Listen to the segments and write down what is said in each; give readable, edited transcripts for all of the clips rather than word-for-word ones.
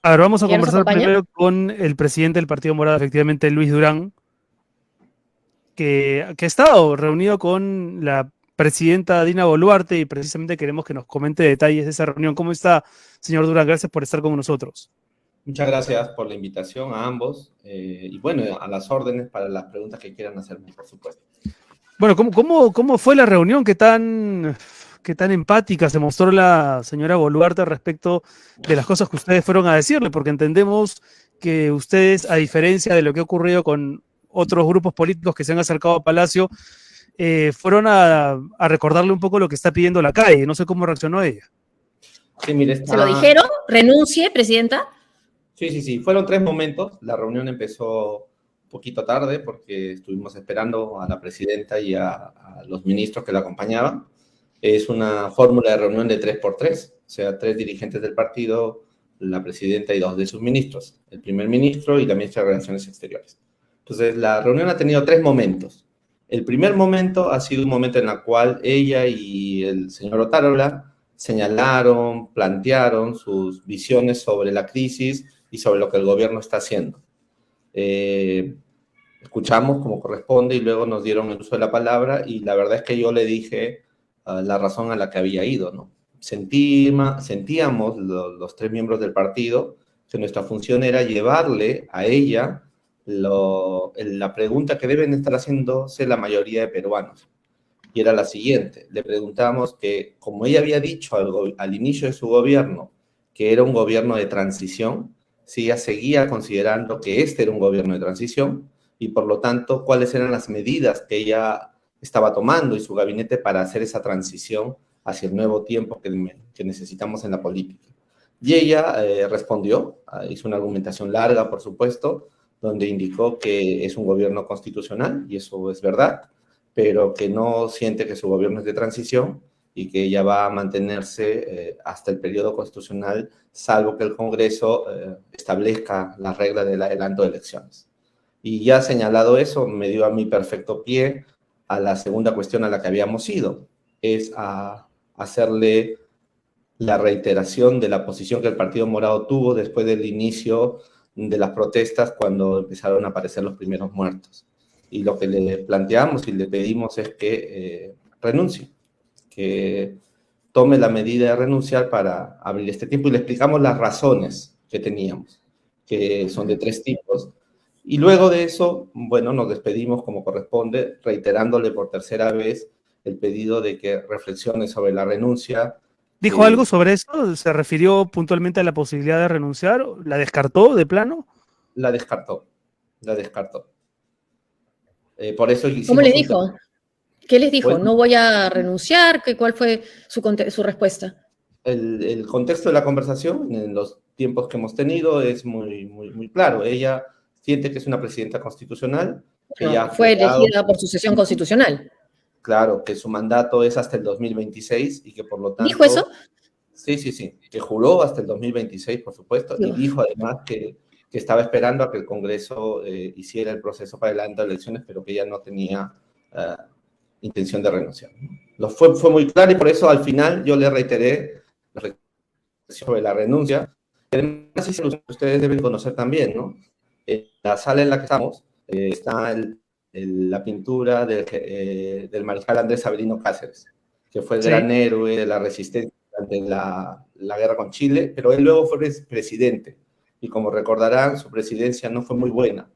A ver, vamos a ¿Ya nos conversar acompaña? primero con el presidente del Partido Morado, efectivamente, Luis Durán, que ha estado reunido con la presidenta Dina Boluarte y precisamente queremos que nos comente detalles de esa reunión. ¿Cómo está, señor Durán? Gracias por estar con nosotros. Muchas gracias por la invitación a ambos y bueno, a las órdenes para las preguntas que quieran hacerme, por supuesto. Bueno, ¿cómo fue la reunión? ¿Qué tan empática se mostró la señora Boluarte respecto de las cosas que ustedes fueron a decirle? Porque entendemos que ustedes, a diferencia de lo que ha ocurrido con otros grupos políticos que se han acercado a Palacio, fueron a recordarle un poco lo que está pidiendo la calle. No sé cómo reaccionó ella. Sí, mire, ¿Se lo dijeron? ¿Renuncie, presidenta? Sí. Fueron 3 momentos. La reunión empezó un poquito tarde porque estuvimos esperando a la presidenta y a los ministros que la acompañaban. Es una fórmula de reunión de 3x3, o sea, 3 dirigentes del partido, la presidenta y 2 de sus ministros, el primer ministro y la ministra de Relaciones Exteriores. Entonces, la reunión ha tenido 3 momentos. El primer momento ha sido un momento en el cual ella y el señor Otárola señalaron, plantearon sus visiones sobre la crisis y sobre lo que el gobierno está haciendo. Escuchamos como corresponde y luego nos dieron el uso de la palabra y la verdad es que yo le dije la razón a la que había ido, ¿no? Sentíamos los 3 miembros del partido que nuestra función era llevarle a ella la pregunta que deben estar haciéndose la mayoría de peruanos. Y era la siguiente, le preguntábamos que, como ella había dicho al inicio de su gobierno, que era un gobierno de transición, si ella seguía considerando que este era un gobierno de transición, y por lo tanto, cuáles eran las medidas que ella estaba tomando y su gabinete para hacer esa transición hacia el nuevo tiempo que necesitamos en la política. Y ella respondió, hizo una argumentación larga, por supuesto, donde indicó que es un gobierno constitucional, y eso es verdad, pero que no siente que su gobierno es de transición y que ella va a mantenerse hasta el periodo constitucional, salvo que el Congreso establezca las reglas del adelanto de elecciones. Y ya señalado eso, me dio a mí perfecto pie a la segunda cuestión a la que habíamos ido, es a hacerle la reiteración de la posición que el Partido Morado tuvo después del inicio de las protestas cuando empezaron a aparecer los primeros muertos. Y lo que le planteamos y le pedimos es que renuncie, que tome la medida de renunciar para abrir este tiempo y le explicamos las razones que teníamos, que son de 3 tipos. Y luego de eso, bueno, nos despedimos como corresponde, reiterándole por tercera vez el pedido de que reflexione sobre la renuncia. ¿Dijo algo sobre eso? ¿Se refirió puntualmente a la posibilidad de renunciar? ¿La descartó de plano? La descartó. Por eso hicimos ¿Cómo les dijo? ¿Qué les dijo? Bueno, ¿No voy a renunciar? ¿Cuál fue su respuesta? el contexto de la conversación en los tiempos que hemos tenido es muy claro. Ella siente que es una presidenta constitucional, que No, ya fue elegida por sucesión constitucional. Claro, que su mandato es hasta el 2026 y que por lo tanto... ¿Dijo eso? Sí, que juró hasta el 2026, por supuesto, y dijo además que estaba esperando a que el Congreso hiciera el proceso para adelantar elecciones, pero que ella no tenía intención de renunciar. Fue muy claro y por eso al final yo le reiteré sobre la renuncia. Además, ustedes deben conocer también, ¿no? En la sala en la que estamos está la pintura del mariscal Andrés Avelino Cáceres, que fue el gran héroe de la resistencia durante la guerra con Chile, pero él luego fue presidente. Y como recordarán, su presidencia no fue muy buena.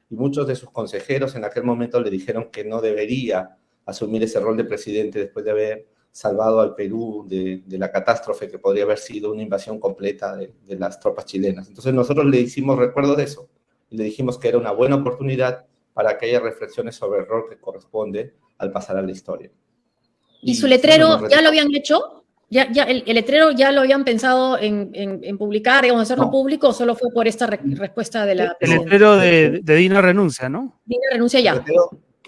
Y muchos de sus consejeros en aquel momento le dijeron que no debería asumir ese rol de presidente después de haber salvado al Perú de la catástrofe que podría haber sido una invasión completa de las tropas chilenas. Entonces nosotros le hicimos recuerdo de eso y le dijimos que era una buena oportunidad para que haya reflexiones sobre el rol que corresponde al pasar a la historia. ¿Y su letrero ya lo habían hecho? ¿El letrero ya lo habían pensado en publicar, digamos, hacerlo público, o solo fue por esta respuesta de la presidenta? El letrero de Dina renuncia, ¿no? Dina renuncia ya.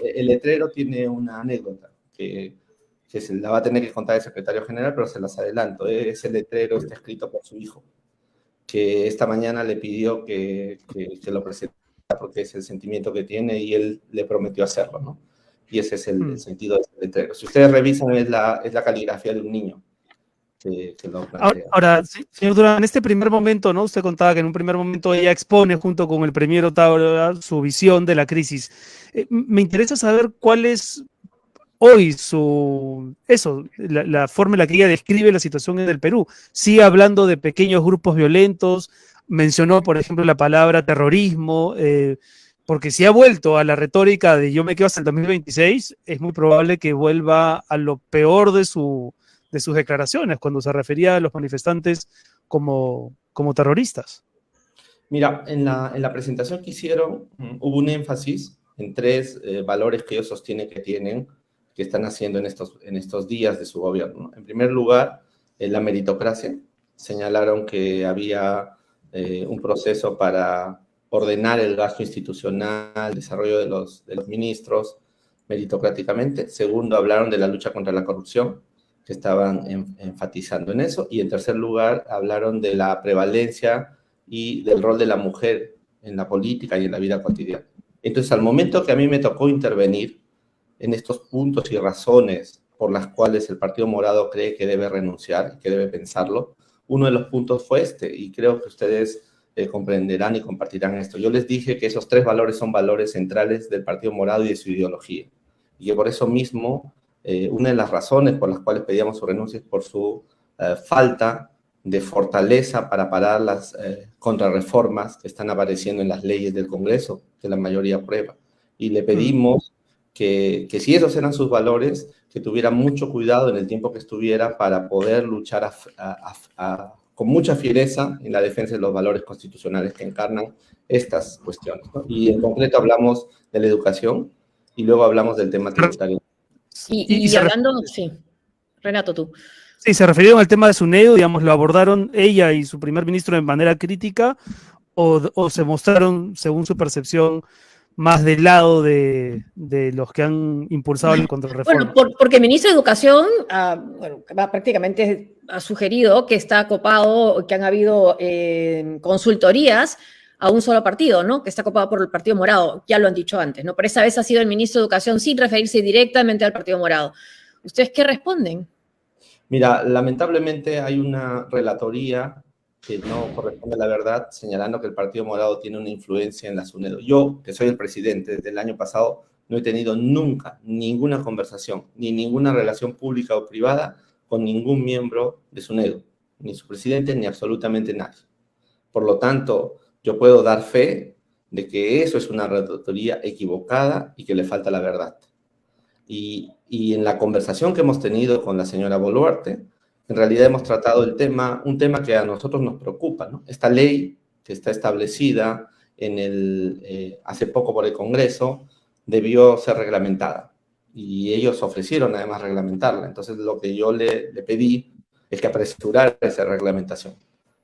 El letrero tiene una anécdota que se la va a tener que contar el secretario general, pero se las adelanto. Ese letrero está escrito por su hijo, que esta mañana le pidió que lo presentara porque es el sentimiento que tiene y él le prometió hacerlo, ¿no? Y ese es el sentido de ese letrero. Si ustedes revisan, es la caligrafía de un niño que lo plantea. Ahora, señor Durán, en este primer momento, ¿no? Usted contaba que en un primer momento ella expone junto con el premier Otárola su visión de la crisis. Me interesa saber cuál es hoy la forma en la que ella describe la situación en el Perú. Sigue hablando de pequeños grupos violentos, mencionó, por ejemplo, la palabra terrorismo, porque si ha vuelto a la retórica de yo me quedo hasta el 2026, es muy probable que vuelva a lo peor de sus declaraciones, cuando se refería a los manifestantes como terroristas. Mira, en la presentación que hicieron hubo un énfasis en tres valores que ellos sostienen que están haciendo en estos días de su gobierno, ¿no? En primer lugar, la meritocracia. Señalaron que había un proceso para ordenar el gasto institucional, el desarrollo de los ministros meritocráticamente. Segundo, hablaron de la lucha contra la corrupción, que estaban enfatizando en eso. Y en tercer lugar, hablaron de la prevalencia y del rol de la mujer en la política y en la vida cotidiana. Entonces, al momento que a mí me tocó intervenir en estos puntos y razones por las cuales el Partido Morado cree que debe renunciar, que debe pensarlo, uno de los puntos fue este, y creo que ustedes comprenderán y compartirán esto. Yo les dije que esos tres valores son valores centrales del Partido Morado y de su ideología, y que por eso mismo una de las razones por las cuales pedíamos su renuncia es por su falta de fortaleza para parar las contrarreformas que están apareciendo en las leyes del Congreso, que la mayoría aprueba. Y le pedimos que si esos eran sus valores, que tuviera mucho cuidado en el tiempo que estuviera para poder luchar con mucha fiereza en la defensa de los valores constitucionales que encarnan estas cuestiones, ¿no? Y en concreto hablamos de la educación y luego hablamos del tema tributario. Y hablando, sí, Renato, tú. Sí, se refirieron al tema de SUNEDU, digamos, lo abordaron ella y su primer ministro de manera crítica, o se mostraron, según su percepción, más del lado de los que han impulsado la contrarreforma. Bueno, porque el ministro de Educación prácticamente ha sugerido que está copado, que han habido consultorías a un solo partido, ¿no? Que está copado por el Partido Morado, ya lo han dicho antes, ¿no? Pero esa vez ha sido el ministro de Educación sin referirse directamente al Partido Morado. ¿Ustedes qué responden? Mira, lamentablemente hay una relatoría que no corresponde a la verdad, señalando que el Partido Morado tiene una influencia en la SUNEDU. Yo, que soy el presidente desde el año pasado, no he tenido nunca ninguna conversación, ni ninguna relación pública o privada con ningún miembro de SUNEDU, ni su presidente, ni absolutamente nadie. Por lo tanto, yo puedo dar fe de que eso es una relatoría equivocada y que le falta la verdad. Y en la conversación que hemos tenido con la señora Boluarte, en realidad hemos tratado un tema que a nosotros nos preocupa, ¿no? Esta ley que está establecida hace poco por el Congreso debió ser reglamentada y ellos ofrecieron además reglamentarla. Entonces lo que yo le pedí es que apresurara esa reglamentación,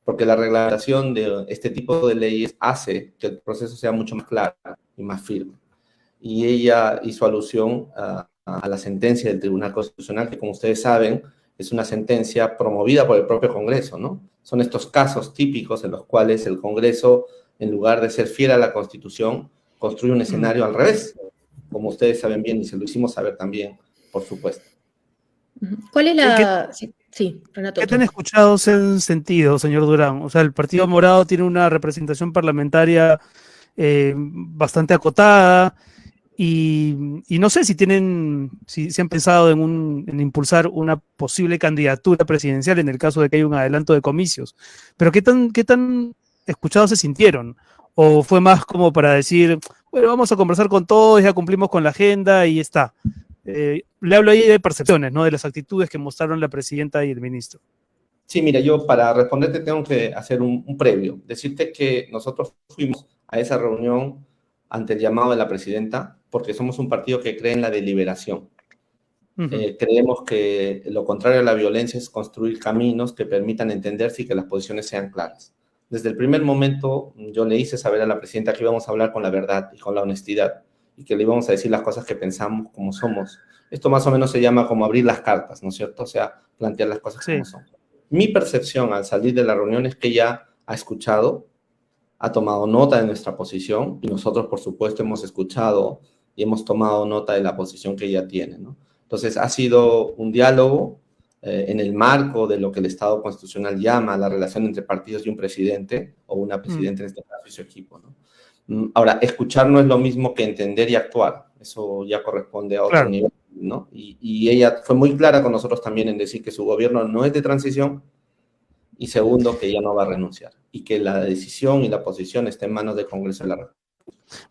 porque la reglamentación de este tipo de leyes hace que el proceso sea mucho más claro y más firme. Y ella hizo alusión a la sentencia del Tribunal Constitucional, que como ustedes saben, es una sentencia promovida por el propio Congreso, ¿no? Son estos casos típicos en los cuales el Congreso, en lugar de ser fiel a la Constitución, construye un escenario al revés, como ustedes saben bien y se lo hicimos saber también, por supuesto. ¿Cuál es la...? Sí, Renato. ¿Qué tan escuchados en sentido, señor Durán? O sea, el Partido Morado tiene una representación parlamentaria bastante acotada, y no sé si han pensado en impulsar una posible candidatura presidencial en el caso de que haya un adelanto de comicios. Pero ¿qué tan escuchados se sintieron? ¿O fue más como para decir, bueno, vamos a conversar con todos, ya cumplimos con la agenda y está? Le hablo ahí de percepciones, ¿no? De las actitudes que mostraron la presidenta y el ministro. Sí, mira, yo para responderte tengo que hacer un previo. Decirte que nosotros fuimos a esa reunión ante el llamado de la presidenta, porque somos un partido que cree en la deliberación. Creemos que lo contrario a la violencia es construir caminos que permitan entenderse y que las posiciones sean claras. Desde el primer momento yo le hice saber a la presidenta que íbamos a hablar con la verdad y con la honestidad, y que le íbamos a decir las cosas que pensamos como somos. Esto más o menos se llama como abrir las cartas, ¿no es cierto? O sea, plantear las cosas como son. Mi percepción al salir de la reunión es que ella ha escuchado, ha tomado nota de nuestra posición, y nosotros, por supuesto, hemos escuchado y hemos tomado nota de la posición que ella tiene, ¿no? Entonces, ha sido un diálogo en el marco de lo que el Estado constitucional llama la relación entre partidos y un presidente, o una presidenta en este caso y su equipo, ¿no? Ahora, escuchar no es lo mismo que entender y actuar, eso ya corresponde a otro nivel, ¿no? Y ella fue muy clara con nosotros también en decir que su gobierno no es de transición, y segundo, que ella no va a renunciar, y que la decisión y la posición está en manos del Congreso de la República.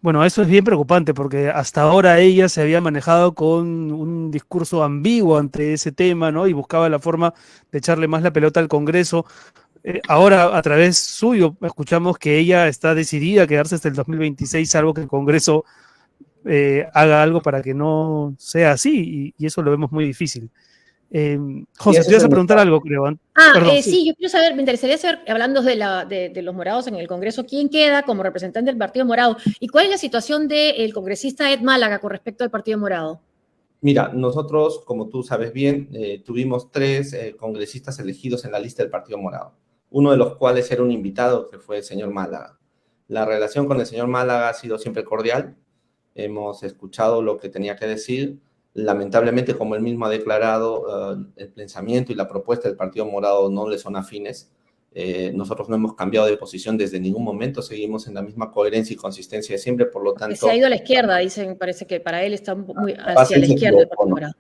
Bueno, eso es bien preocupante porque hasta ahora ella se había manejado con un discurso ambiguo ante ese tema, ¿no? Y buscaba la forma de echarle más la pelota al Congreso. Ahora, a través suyo, escuchamos que ella está decidida a quedarse hasta el 2026, salvo que el Congreso haga algo para que no sea así, y eso lo vemos muy difícil. José, te ibas a preguntar algo, creo. Perdón, sí, yo quiero saber, me interesaría saber, hablando de los morados en el Congreso, ¿quién queda como representante del Partido Morado? ¿Y cuál es la situación del congresista Ed Málaga con respecto al Partido Morado? Mira, nosotros, como tú sabes bien, tuvimos 3 congresistas elegidos en la lista del Partido Morado, uno de los cuales era un invitado, que fue el señor Málaga. La relación con el señor Málaga ha sido siempre cordial, hemos escuchado lo que tenía que decir. Lamentablemente, como él mismo ha declarado, el pensamiento y la propuesta del Partido Morado no le son afines. Nosotros no hemos cambiado de posición desde ningún momento, seguimos en la misma coherencia y consistencia de siempre, por lo tanto... Que se ha ido a la izquierda, dicen, parece que para él está muy hacia la izquierda del Partido Morado.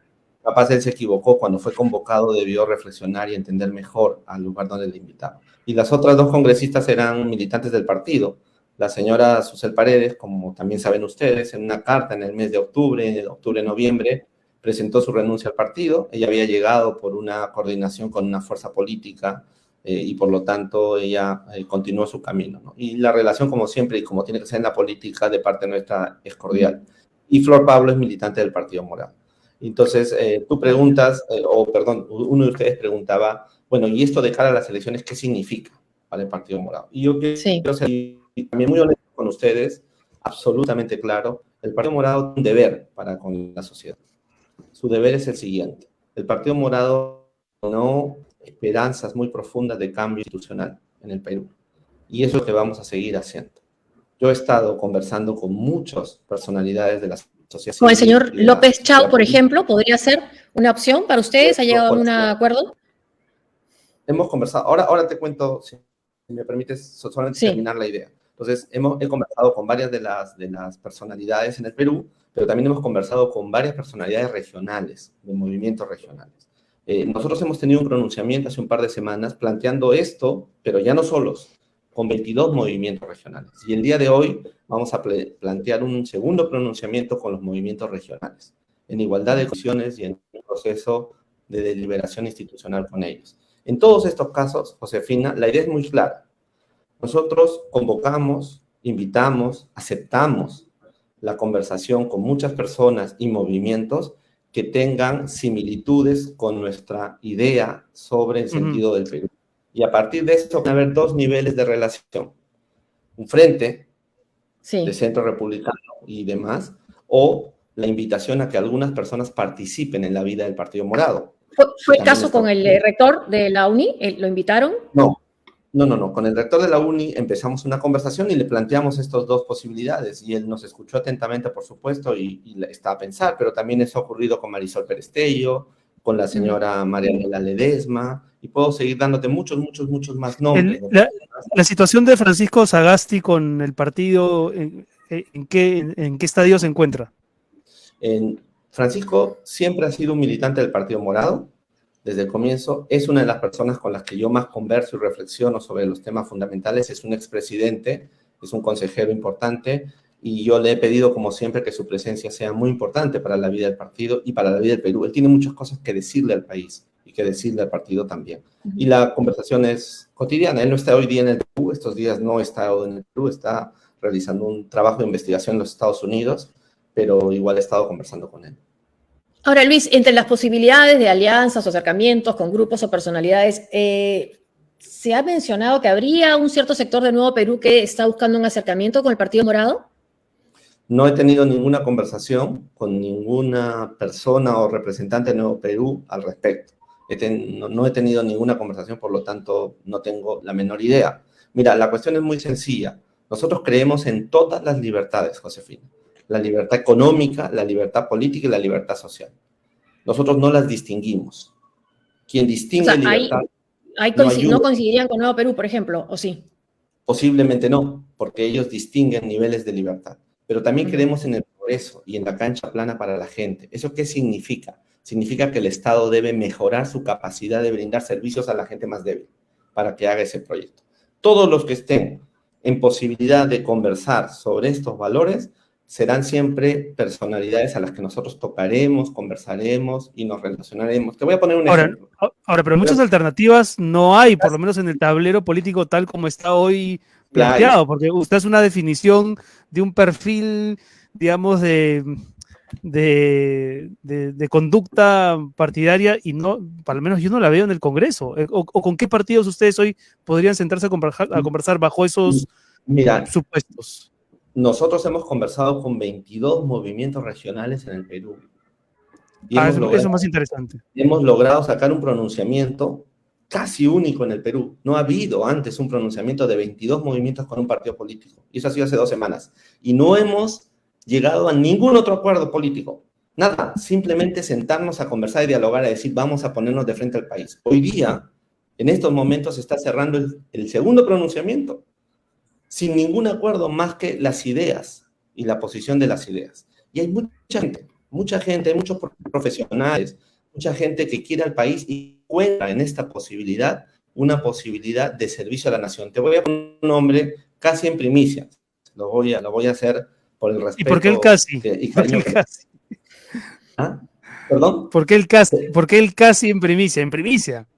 Capaz él se equivocó, cuando fue convocado debió reflexionar y entender mejor al lugar donde le invitaron. Y las otras 2 congresistas eran militantes del partido. La señora Susel Paredes, como también saben ustedes, en una carta en el mes de octubre-noviembre, presentó su renuncia al partido. Ella había llegado por una coordinación con una fuerza política y por lo tanto ella continuó su camino, ¿no? Y la relación, como siempre, y como tiene que ser en la política, de parte nuestra es cordial. Y Flor Pablo es militante del Partido Morado. Entonces, tú preguntas, uno de ustedes preguntaba, bueno, ¿y esto de cara a las elecciones qué significa para el Partido Morado? Y yo quiero ser también muy honesto con ustedes, absolutamente claro, el Partido Morado tiene un deber para con la sociedad. Su deber es el siguiente: el Partido Morado no esperanzas muy profundas de cambio institucional en el Perú, y eso es lo que vamos a seguir haciendo. Yo he estado conversando con muchas personalidades de la sociedad. Con el señor López Chau, por ejemplo, ¿podría ser una opción para ustedes? ¿Ha llegado a un acuerdo? Hemos conversado, ahora te cuento, si me permites, solamente terminar la idea. Entonces, he conversado con varias de las personalidades en el Perú, pero también hemos conversado con varias personalidades regionales, de movimientos regionales. Nosotros hemos tenido un pronunciamiento hace un par de semanas planteando esto, pero ya no solos, con 22 movimientos regionales. Y el día de hoy vamos a plantear un segundo pronunciamiento con los movimientos regionales, en igualdad de condiciones y en un proceso de deliberación institucional con ellos. En todos estos casos, Josefina, la idea es muy clara. Nosotros convocamos, invitamos, aceptamos la conversación con muchas personas y movimientos que tengan similitudes con nuestra idea sobre el sentido del Perú. Y a partir de esto van a haber 2 niveles de relación. Un frente de centro republicano y demás, o la invitación a que algunas personas participen en la vida del Partido Morado. ¿Fue el caso con el rector de la UNI? ¿Lo invitaron? No. Con el rector de la UNI empezamos una conversación y le planteamos estas 2 posibilidades. Y él nos escuchó atentamente, por supuesto, y está a pensar, pero también eso ha ocurrido con Marisol Perestello, con la señora Marianela Ledesma, y puedo seguir dándote muchos más nombres. La situación de Francisco Sagasti con el partido, ¿en qué estadio se encuentra? Francisco siempre ha sido un militante del Partido Morado, desde el comienzo. Es una de las personas con las que yo más converso y reflexiono sobre los temas fundamentales. Es un expresidente, es un consejero importante, y yo le he pedido, como siempre, que su presencia sea muy importante para la vida del partido y para la vida del Perú. Él tiene muchas cosas que decirle al país y que decirle al partido también. Y la conversación es cotidiana. Él no está hoy día en el Perú, estos días no está en el Perú, está realizando un trabajo de investigación en los Estados Unidos, pero igual he estado conversando con él. Ahora, Luis, entre las posibilidades de alianzas o acercamientos con grupos o personalidades, ¿se ha mencionado que habría un cierto sector de Nuevo Perú que está buscando un acercamiento con el Partido Morado? No he tenido ninguna conversación con ninguna persona o representante de Nuevo Perú al respecto. No he tenido ninguna conversación, por lo tanto, no tengo la menor idea. Mira, la cuestión es muy sencilla. Nosotros creemos en todas las libertades, Josefina. La libertad económica, la libertad política y la libertad social. Nosotros no las distinguimos. Quien distingue libertad no coincidirían con Nuevo Perú, por ejemplo, ¿o sí? Posiblemente no, porque ellos distinguen niveles de libertad. Pero también creemos en el progreso y en la cancha plana para la gente. ¿Eso qué significa? Significa que el Estado debe mejorar su capacidad de brindar servicios a la gente más débil para que haga ese proyecto. Todos los que estén en posibilidad de conversar sobre estos valores serán siempre personalidades a las que nosotros tocaremos, conversaremos y nos relacionaremos. Te voy a poner un ejemplo. Ahora, pero muchas alternativas no hay, por lo menos en el tablero político tal como está hoy planteado, porque usted es una definición de un perfil, digamos, de conducta partidaria y no, al menos yo no la veo en el Congreso. ¿O con qué partidos ustedes hoy podrían sentarse a conversar bajo esos supuestos? Nosotros hemos conversado con 22 movimientos regionales en el Perú. Y eso es más interesante. Hemos logrado sacar un pronunciamiento casi único en el Perú. No ha habido antes un pronunciamiento de 22 movimientos con un partido político. Y eso ha sido hace 2 semanas. Y no hemos llegado a ningún otro acuerdo político. Nada, simplemente sentarnos a conversar y dialogar, a decir, vamos a ponernos de frente al país. Hoy día, en estos momentos, se está cerrando el segundo pronunciamiento, sin ningún acuerdo más que las ideas y la posición de las ideas. Y hay mucha gente, hay muchos profesionales, mucha gente que quiere al país y encuentra en esta posibilidad una posibilidad de servicio a la nación. Te voy a poner un nombre casi en primicia. Lo voy a hacer por el respeto. ¿Y por qué el casi? ¿Por qué el casi? ¿Ah? ¿Perdón? ¿Por qué el casi en primicia? En primicia.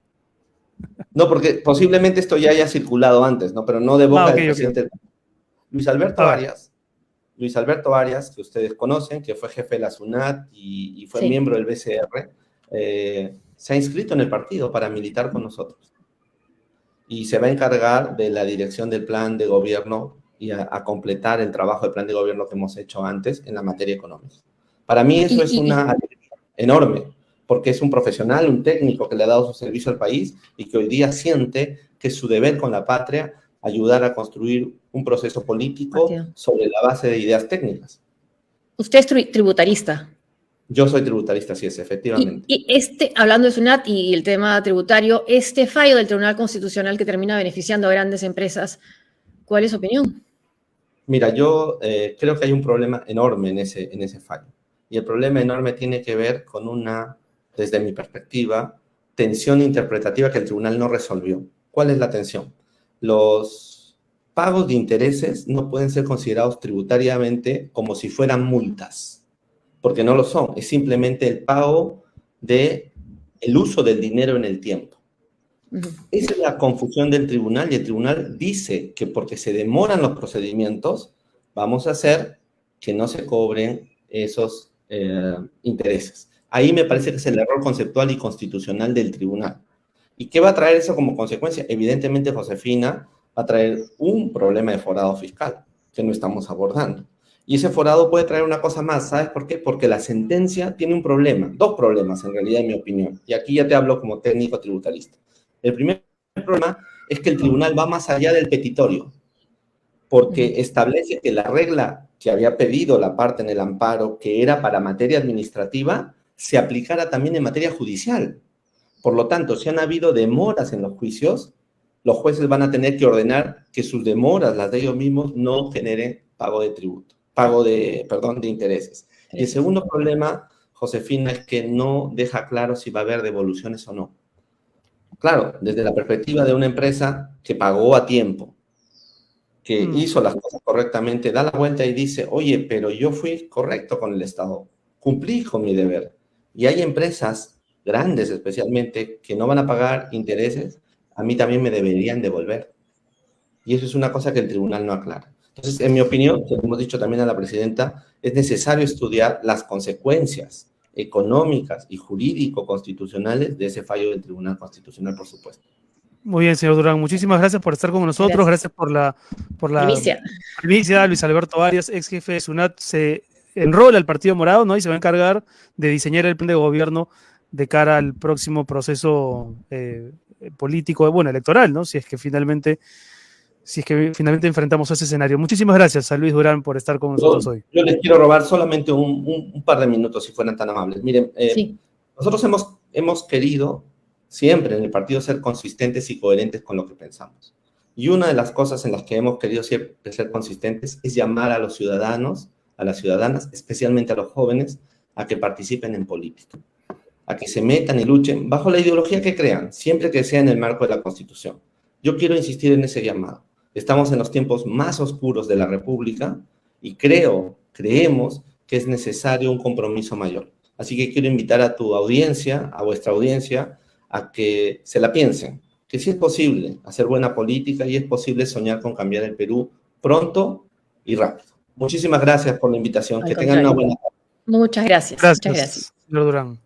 No, porque posiblemente esto ya haya circulado antes, ¿no? Pero no de boca del presidente. Okay. Luis Alberto Arias, que ustedes conocen, que fue jefe de la SUNAT y fue miembro del BCR, se ha inscrito en el partido para militar con nosotros. Y se va a encargar de la dirección del plan de gobierno y a completar el trabajo del plan de gobierno que hemos hecho antes en la materia económica. Para mí eso es una alegría enorme, porque es un profesional, un técnico que le ha dado su servicio al país y que hoy día siente que es su deber con la patria ayudar a construir un proceso político sobre la base de ideas técnicas. Usted es tributarista. Yo soy tributarista, sí es, efectivamente. Y hablando de SUNAT y el tema tributario, este fallo del Tribunal Constitucional que termina beneficiando a grandes empresas, ¿cuál es su opinión? Mira, yo creo que hay un problema enorme en ese fallo. Y el problema enorme tiene que ver con desde mi perspectiva, tensión interpretativa que el tribunal no resolvió. ¿Cuál es la tensión? Los pagos de intereses no pueden ser considerados tributariamente como si fueran multas, porque no lo son. Es simplemente el pago del uso del dinero en el tiempo. Esa es la confusión del tribunal, y el tribunal dice que porque se demoran los procedimientos, vamos a hacer que no se cobren esos intereses. Ahí me parece que es el error conceptual y constitucional del tribunal. ¿Y qué va a traer eso como consecuencia? Evidentemente, Josefina, va a traer un problema de forado fiscal que no estamos abordando. Y ese forado puede traer una cosa más, ¿sabes por qué? Porque la sentencia tiene un problema, 2 problemas en realidad, en mi opinión. Y aquí ya te hablo como técnico tributarista. El primer problema es que el tribunal va más allá del petitorio, porque establece que la regla que había pedido la parte en el amparo, que era para materia administrativa, se aplicara también en materia judicial. Por lo tanto, si han habido demoras en los juicios, los jueces van a tener que ordenar que sus demoras, las de ellos mismos, no generen pago de intereses. Y el segundo problema, Josefina, es que no deja claro si va a haber devoluciones o no. Claro, desde la perspectiva de una empresa que pagó a tiempo, que hizo las cosas correctamente, da la vuelta y dice, oye, pero yo fui correcto con el Estado, cumplí con mi deber. Y hay empresas grandes especialmente que no van a pagar intereses, a mí también me deberían devolver. Y eso es una cosa que el tribunal no aclara. Entonces, en mi opinión, como hemos dicho también a la presidenta, es necesario estudiar las consecuencias económicas y jurídico-constitucionales de ese fallo del Tribunal Constitucional, por supuesto. Muy bien, señor Durán. Muchísimas gracias por estar con nosotros. Gracias por la primicia. Luis Alberto Arias, ex jefe de SUNAT, se enrola al Partido Morado, ¿no? Y se va a encargar de diseñar el plan de gobierno de cara al próximo proceso político, bueno, electoral, ¿no? Si es que finalmente enfrentamos ese escenario. Muchísimas gracias a Luis Durán por estar con nosotros hoy. Yo les quiero robar solamente un par de minutos, si fueran tan amables. Miren, nosotros hemos querido siempre en el partido ser consistentes y coherentes con lo que pensamos. Y una de las cosas en las que hemos querido siempre ser consistentes es llamar a los ciudadanos, a las ciudadanas, especialmente a los jóvenes, a que participen en política, a que se metan y luchen bajo la ideología que crean, siempre que sea en el marco de la Constitución. Yo quiero insistir en ese llamado. Estamos en los tiempos más oscuros de la República y creemos que es necesario un compromiso mayor. Así que quiero invitar a tu audiencia, a vuestra audiencia, a que se la piensen, que sí es posible hacer buena política y es posible soñar con cambiar el Perú pronto y rápido. Muchísimas gracias por la invitación. Que tengan una buena tarde. Muchas gracias. Gracias, Muchas gracias. señor Durán.